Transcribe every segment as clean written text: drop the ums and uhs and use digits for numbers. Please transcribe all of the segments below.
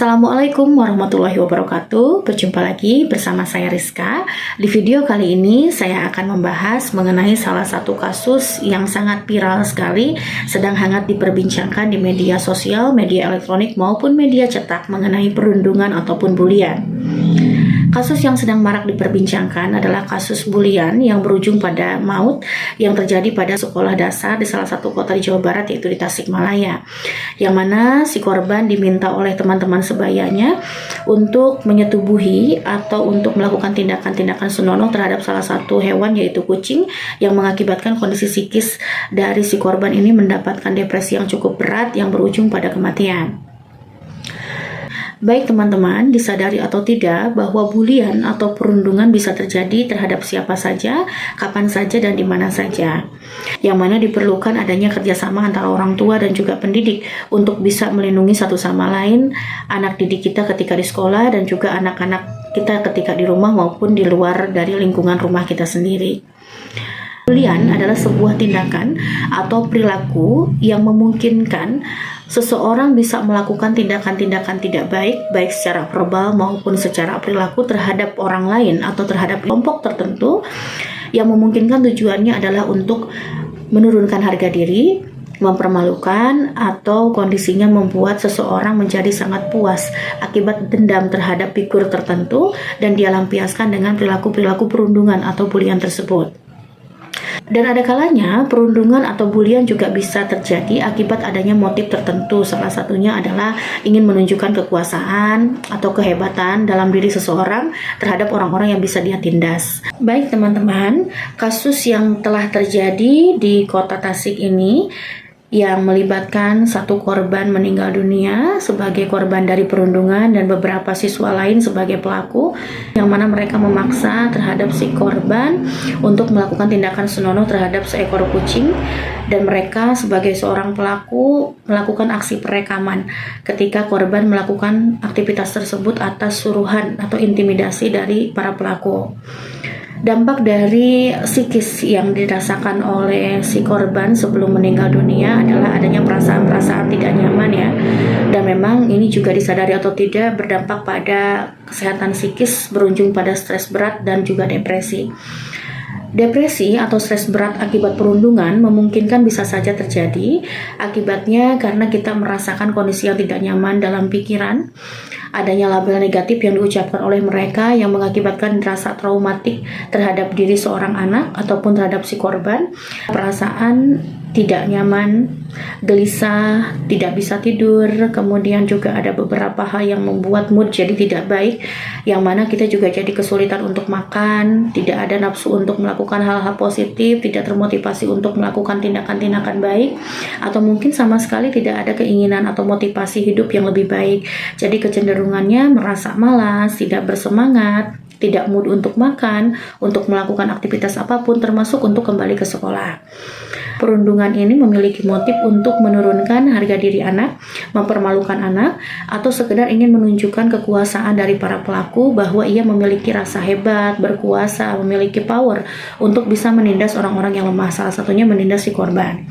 Assalamualaikum warahmatullahi wabarakatuh. Berjumpa lagi bersama saya Rizka. Di video kali ini saya akan membahas mengenai salah satu kasus yang sangat viral sekali, sedang hangat diperbincangkan di media sosial, media elektronik maupun media cetak mengenai perundungan ataupun bulian. Kasus yang sedang marak diperbincangkan adalah kasus bulian yang berujung pada maut yang terjadi pada sekolah dasar di salah satu kota di Jawa Barat, yaitu di Tasikmalaya, yang mana si korban diminta oleh teman-teman sebayanya untuk menyetubuhi atau untuk melakukan tindakan-tindakan senonoh terhadap salah satu hewan, yaitu kucing, yang mengakibatkan kondisi psikis dari si korban ini mendapatkan depresi yang cukup berat yang berujung pada kematian. Baik teman-teman, disadari atau tidak bahwa bulian atau perundungan bisa terjadi terhadap siapa saja, kapan saja, dan di mana saja. Yang mana diperlukan adanya kerjasama antara orang tua dan juga pendidik untuk bisa melindungi satu sama lain anak didik kita ketika di sekolah dan juga anak-anak kita ketika di rumah maupun di luar dari lingkungan rumah kita sendiri. Bulian adalah sebuah tindakan atau perilaku yang memungkinkan seseorang bisa melakukan tindakan-tindakan tidak baik, baik secara verbal maupun secara perilaku terhadap orang lain atau terhadap kelompok tertentu, yang memungkinkan tujuannya adalah untuk menurunkan harga diri, mempermalukan, atau kondisinya membuat seseorang menjadi sangat puas akibat dendam terhadap figur tertentu dan dia lampiaskan dengan perilaku-perilaku perundungan atau bulian tersebut. Dan ada kalanya perundungan atau bulian juga bisa terjadi akibat adanya motif tertentu. Salah satunya adalah ingin menunjukkan kekuasaan atau kehebatan dalam diri seseorang terhadap orang-orang yang bisa dia tindas. Baik teman-teman, kasus yang telah terjadi di kota Tasik ini yang melibatkan satu korban meninggal dunia sebagai korban dari perundungan dan beberapa siswa lain sebagai pelaku, yang mana mereka memaksa terhadap si korban untuk melakukan tindakan senonoh terhadap seekor kucing, dan mereka sebagai seorang pelaku melakukan aksi perekaman ketika korban melakukan aktivitas tersebut atas suruhan atau intimidasi dari para pelaku. Dampak dari psikis yang dirasakan oleh si korban sebelum meninggal dunia adalah adanya perasaan-perasaan tidak nyaman ya. Dan memang ini juga disadari atau tidak berdampak pada kesehatan psikis, berujung pada stres berat dan juga depresi. Depresi atau stres berat akibat perundungan memungkinkan bisa saja terjadi akibatnya karena kita merasakan kondisi yang tidak nyaman dalam pikiran, adanya label negatif yang diucapkan oleh mereka yang mengakibatkan rasa traumatik terhadap diri seorang anak ataupun terhadap si korban, perasaan tidak nyaman, gelisah, tidak bisa tidur, kemudian juga ada beberapa hal yang membuat mood jadi tidak baik, yang mana kita juga jadi kesulitan untuk makan, tidak ada nafsu untuk melakukan hal-hal positif, tidak termotivasi untuk melakukan tindakan-tindakan baik, atau mungkin sama sekali tidak ada keinginan atau motivasi hidup yang lebih baik. Jadi kecenderungannya merasa malas, tidak bersemangat, tidak mood untuk makan, untuk melakukan aktivitas apapun termasuk untuk kembali ke sekolah. Perundungan ini memiliki motif untuk menurunkan harga diri anak, mempermalukan anak, atau sekedar ingin menunjukkan kekuasaan dari para pelaku bahwa ia memiliki rasa hebat, berkuasa, memiliki power untuk bisa menindas orang-orang yang lemah, salah satunya menindas si korban.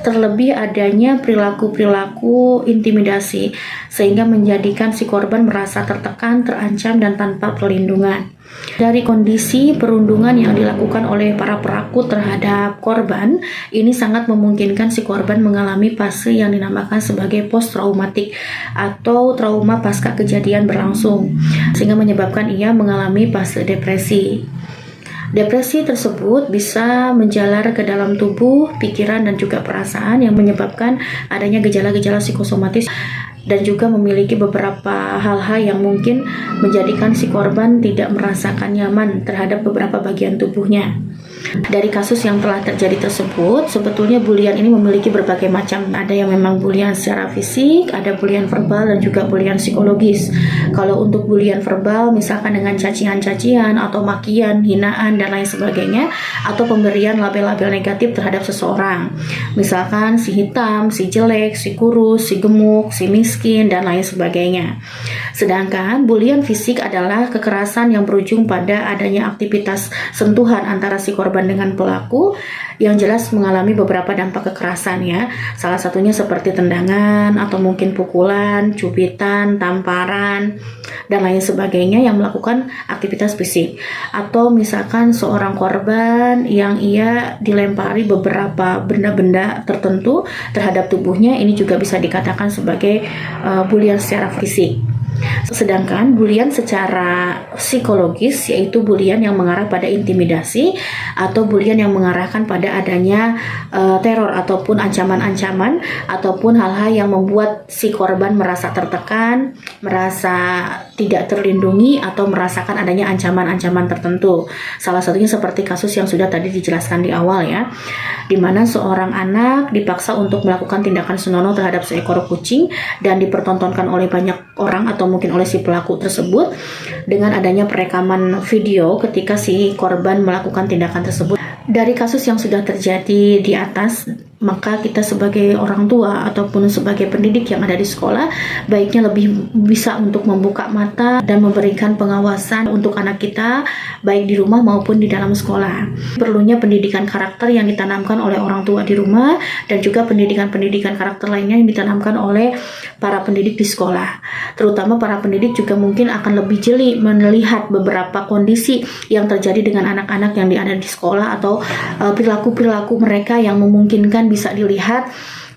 Terlebih adanya perilaku-perilaku intimidasi sehingga menjadikan si korban merasa tertekan, terancam, dan tanpa perlindungan. Dari kondisi perundungan yang dilakukan oleh para pelaku terhadap korban, ini sangat memungkinkan si korban mengalami fase yang dinamakan sebagai post-traumatik atau trauma pasca kejadian berlangsung, sehingga menyebabkan ia mengalami fase depresi. Depresi tersebut bisa menjalar ke dalam tubuh, pikiran, dan juga perasaan yang menyebabkan adanya gejala-gejala psikosomatis dan juga memiliki beberapa hal-hal yang mungkin menjadikan si korban tidak merasakan nyaman terhadap beberapa bagian tubuhnya. Dari kasus yang telah terjadi tersebut, sebetulnya bulian ini memiliki berbagai macam. Ada yang memang bulian secara fisik, ada bulian verbal, dan juga bulian psikologis. Kalau untuk bulian verbal, misalkan dengan cacian-cacian atau makian, hinaan, dan lain sebagainya, atau pemberian label-label negatif terhadap seseorang. Misalkan si hitam, si jelek, si kurus, si gemuk, si miskin, dan lain sebagainya. Sedangkan bulian fisik adalah kekerasan yang berujung pada adanya aktivitas sentuhan antara si korban korban dengan pelaku yang jelas mengalami beberapa dampak kekerasan ya. Salah satunya seperti tendangan atau mungkin pukulan, cubitan, tamparan, dan lain sebagainya yang melakukan aktivitas fisik. Atau misalkan seorang korban yang ia dilempari beberapa benda-benda tertentu terhadap tubuhnya, ini juga bisa dikatakan sebagai bulian secara fisik. Sedangkan bulian secara psikologis yaitu bulian yang mengarah pada intimidasi atau bulian yang mengarahkan pada adanya teror ataupun ancaman-ancaman ataupun hal-hal yang membuat si korban merasa tertekan, merasa tidak terlindungi atau merasakan adanya ancaman-ancaman tertentu. Salah satunya seperti kasus yang sudah tadi dijelaskan di awal ya, di mana seorang anak dipaksa untuk melakukan tindakan senonoh terhadap seekor kucing dan dipertontonkan oleh banyak orang atau mungkin oleh si pelaku tersebut dengan adanya perekaman video ketika si korban melakukan tindakan tersebut. Dari kasus yang sudah terjadi di atas, maka kita sebagai orang tua ataupun sebagai pendidik yang ada di sekolah baiknya lebih bisa untuk membuka mata dan memberikan pengawasan untuk anak kita baik di rumah maupun di dalam sekolah. Perlunya pendidikan karakter yang ditanamkan oleh orang tua di rumah dan juga pendidikan-pendidikan karakter lainnya yang ditanamkan oleh para pendidik di sekolah. Terutama para pendidik juga mungkin akan lebih jeli melihat beberapa kondisi yang terjadi dengan anak-anak yang ada di sekolah atau perilaku-perilaku mereka yang memungkinkan bisa dilihat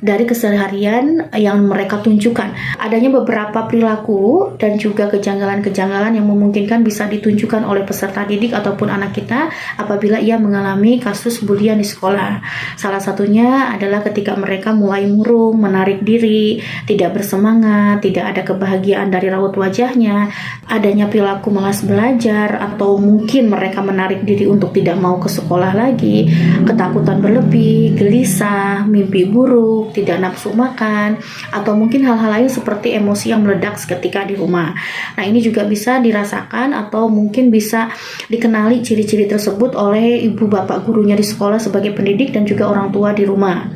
dari keseharian yang mereka tunjukkan. Adanya beberapa perilaku dan juga kejanggalan-kejanggalan yang memungkinkan bisa ditunjukkan oleh peserta didik ataupun anak kita apabila ia mengalami kasus bulian di sekolah. Salah satunya adalah ketika mereka mulai murung, menarik diri, tidak bersemangat, tidak ada kebahagiaan dari raut wajahnya, adanya perilaku malas belajar atau mungkin mereka menarik diri untuk tidak mau ke sekolah lagi, ketakutan berlebih, gelisah, mimpi buruk, tidak nafsu makan, atau mungkin hal-hal lain seperti emosi yang meledak seketika di rumah. Nah, ini juga bisa dirasakan atau mungkin bisa dikenali ciri-ciri tersebut oleh ibu bapak gurunya di sekolah sebagai pendidik dan juga orang tua di rumah.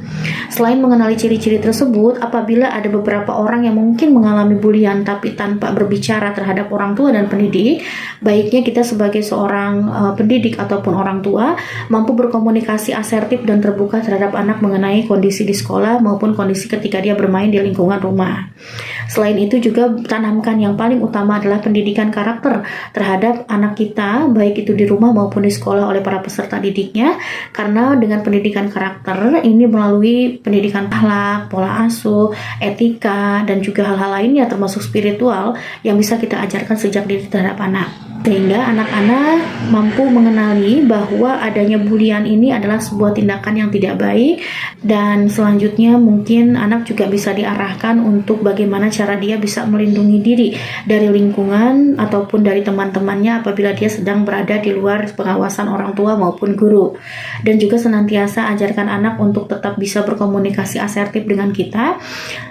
Selain mengenali ciri-ciri tersebut, apabila ada beberapa orang yang mungkin mengalami bulian tapi tanpa berbicara terhadap orang tua dan pendidik, baiknya kita sebagai seorang pendidik ataupun orang tua mampu berkomunikasi asertif dan terbuka terhadap anak mengenai kondisi di sekolah maupun kondisi ketika dia bermain di lingkungan rumah. Selain itu juga tanamkan yang paling utama adalah pendidikan karakter terhadap anak kita, baik itu di rumah maupun di sekolah oleh para peserta didiknya, karena dengan pendidikan karakter ini melalui pendidikan akhlak, pola asuh, etika, dan juga hal-hal lainnya termasuk spiritual yang bisa kita ajarkan sejak dini terhadap anak. Sehingga anak-anak mampu mengenali bahwa adanya bulian ini adalah sebuah tindakan yang tidak baik, dan selanjutnya mungkin anak juga bisa diarahkan untuk bagaimana cara dia bisa melindungi diri dari lingkungan ataupun dari teman-temannya apabila dia sedang berada di luar pengawasan orang tua maupun guru. Dan juga senantiasa ajarkan anak untuk tetap bisa berkomunikasi asertif dengan kita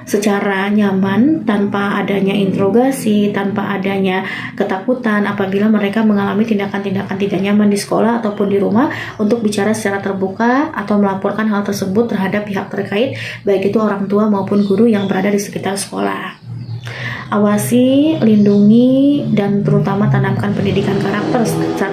secara nyaman tanpa adanya interogasi, tanpa adanya ketakutan apabila mereka mengalami tindakan-tindakan tidak nyaman di sekolah ataupun di rumah, untuk bicara secara terbuka atau melaporkan hal tersebut terhadap pihak terkait, baik itu orang tua maupun guru yang berada di sekitar sekolah. Awasi, lindungi, dan terutama tanamkan pendidikan karakter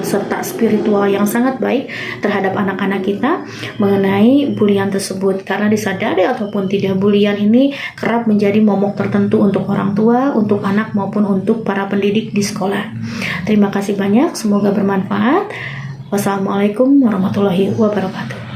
serta spiritual yang sangat baik terhadap anak-anak kita mengenai bulian tersebut, karena disadari ataupun tidak, bulian ini kerap menjadi momok tertentu untuk orang tua, untuk anak maupun untuk para pendidik di sekolah. Terima kasih banyak, semoga bermanfaat. Wassalamualaikum warahmatullahi wabarakatuh.